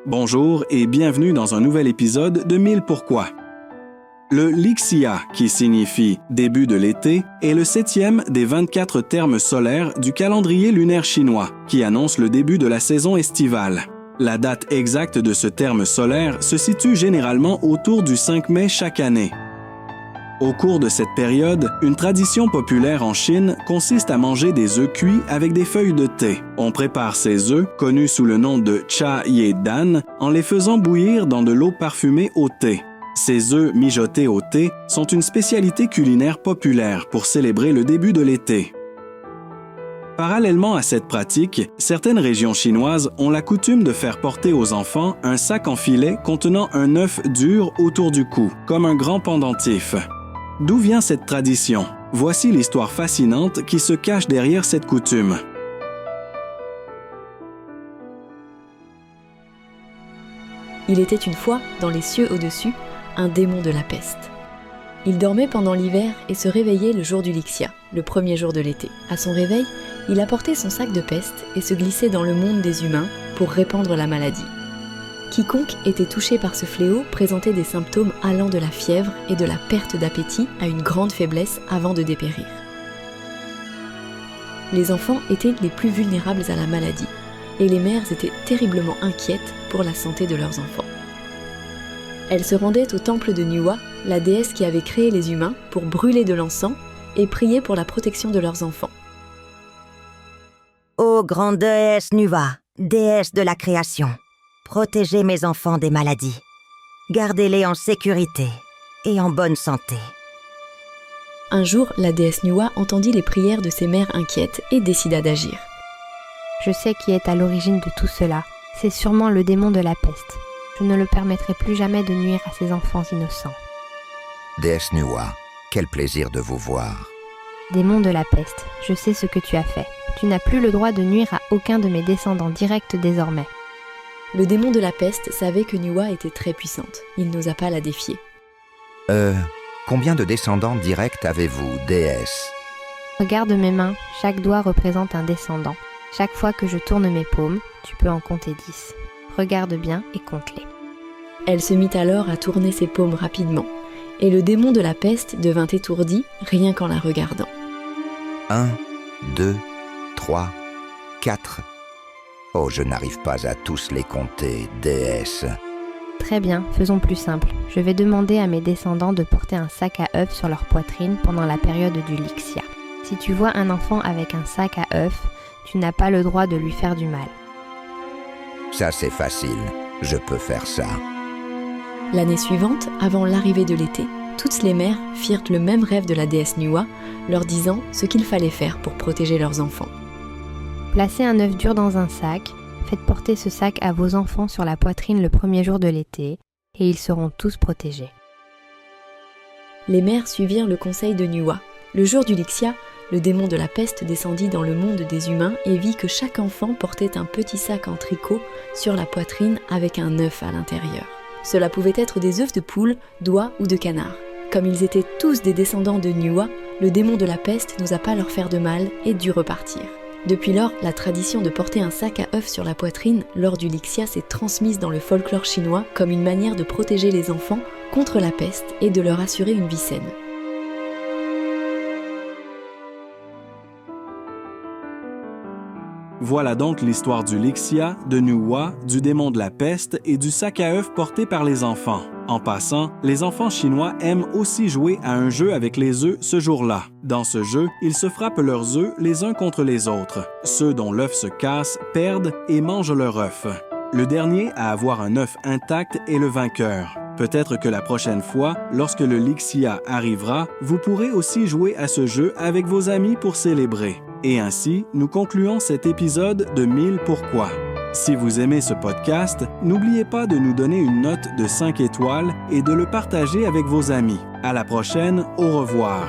Bonjour et bienvenue dans un nouvel épisode de 1000 pourquoi. Le Lixia, qui signifie « début de l'été », est le 7e des 24 termes solaires du calendrier lunaire chinois, qui annonce le début de la saison estivale. La date exacte de ce terme solaire se situe généralement autour du 5 mai chaque année. Au cours de cette période, une tradition populaire en Chine consiste à manger des œufs cuits avec des feuilles de thé. On prépare ces œufs, connus sous le nom de cha ye dan, en les faisant bouillir dans de l'eau parfumée au thé. Ces œufs mijotés au thé sont une spécialité culinaire populaire pour célébrer le début de l'été. Parallèlement à cette pratique, certaines régions chinoises ont la coutume de faire porter aux enfants un sac en filet contenant un œuf dur autour du cou, comme un grand pendentif. D'où vient cette tradition? Voici l'histoire fascinante qui se cache derrière cette coutume. Il était une fois, dans les cieux au-dessus, un démon de la peste. Il dormait pendant l'hiver et se réveillait le jour du Lixia, le premier jour de l'été. À son réveil, il apportait son sac de peste et se glissait dans le monde des humains pour répandre la maladie. Quiconque était touché par ce fléau présentait des symptômes allant de la fièvre et de la perte d'appétit à une grande faiblesse avant de dépérir. Les enfants étaient les plus vulnérables à la maladie et les mères étaient terriblement inquiètes pour la santé de leurs enfants. Elles se rendaient au temple de Nuwa, la déesse qui avait créé les humains, pour brûler de l'encens et prier pour la protection de leurs enfants. Ô grande déesse Nuwa, déesse de la création, protégez mes enfants des maladies. Gardez-les en sécurité et en bonne santé. Un jour, la déesse Nuwa entendit les prières de ses mères inquiètes et décida d'agir. Je sais qui est à l'origine de tout cela. C'est sûrement le démon de la peste. Je ne le permettrai plus jamais de nuire à ces enfants innocents. Déesse Nuwa, quel plaisir de vous voir. Démon de la peste, je sais ce que tu as fait. Tu n'as plus le droit de nuire à aucun de mes descendants directs désormais. Le démon de la peste savait que Nuwa était très puissante. Il n'osa pas la défier. Combien de descendants directs avez-vous, déesse? Regarde mes mains, chaque doigt représente un descendant. Chaque fois que je tourne mes paumes, tu peux en compter 10. Regarde bien et compte-les. Elle se mit alors à tourner ses paumes rapidement, et le démon de la peste devint étourdi rien qu'en la regardant. 1, 2, 3, 4. Oh, je n'arrive pas à tous les compter, déesse. Très bien, faisons plus simple. Je vais demander à mes descendants de porter un sac à œufs sur leur poitrine pendant la période du Lixia. Si tu vois un enfant avec un sac à œufs, tu n'as pas le droit de lui faire du mal. Ça, c'est facile. Je peux faire ça. L'année suivante, avant l'arrivée de l'été, toutes les mères firent le même rêve de la déesse Nuwa, leur disant ce qu'il fallait faire pour protéger leurs enfants. Placez un œuf dur dans un sac, faites porter ce sac à vos enfants sur la poitrine le premier jour de l'été, et ils seront tous protégés. Les mères suivirent le conseil de Nuwa. Le jour du Lixia, le démon de la peste descendit dans le monde des humains et vit que chaque enfant portait un petit sac en tricot sur la poitrine avec un œuf à l'intérieur. Cela pouvait être des œufs de poule, d'oie ou de canard. Comme ils étaient tous des descendants de Nuwa, le démon de la peste n'osa pas leur faire de mal et dut repartir. Depuis lors, la tradition de porter un sac à œufs sur la poitrine lors du Lixia s'est transmise dans le folklore chinois comme une manière de protéger les enfants contre la peste et de leur assurer une vie saine. Voilà donc l'histoire du Lixia, de Nuwa, du démon de la peste et du sac à œufs porté par les enfants. En passant, les enfants chinois aiment aussi jouer à un jeu avec les œufs ce jour-là. Dans ce jeu, ils se frappent leurs œufs les uns contre les autres. Ceux dont l'œuf se casse perdent et mangent leur œuf. Le dernier à avoir un œuf intact est le vainqueur. Peut-être que la prochaine fois, lorsque le Lixia arrivera, vous pourrez aussi jouer à ce jeu avec vos amis pour célébrer. Et ainsi, nous concluons cet épisode de 1000 pourquoi. Si vous aimez ce podcast, n'oubliez pas de nous donner une note de 5 étoiles et de le partager avec vos amis. À la prochaine, au revoir.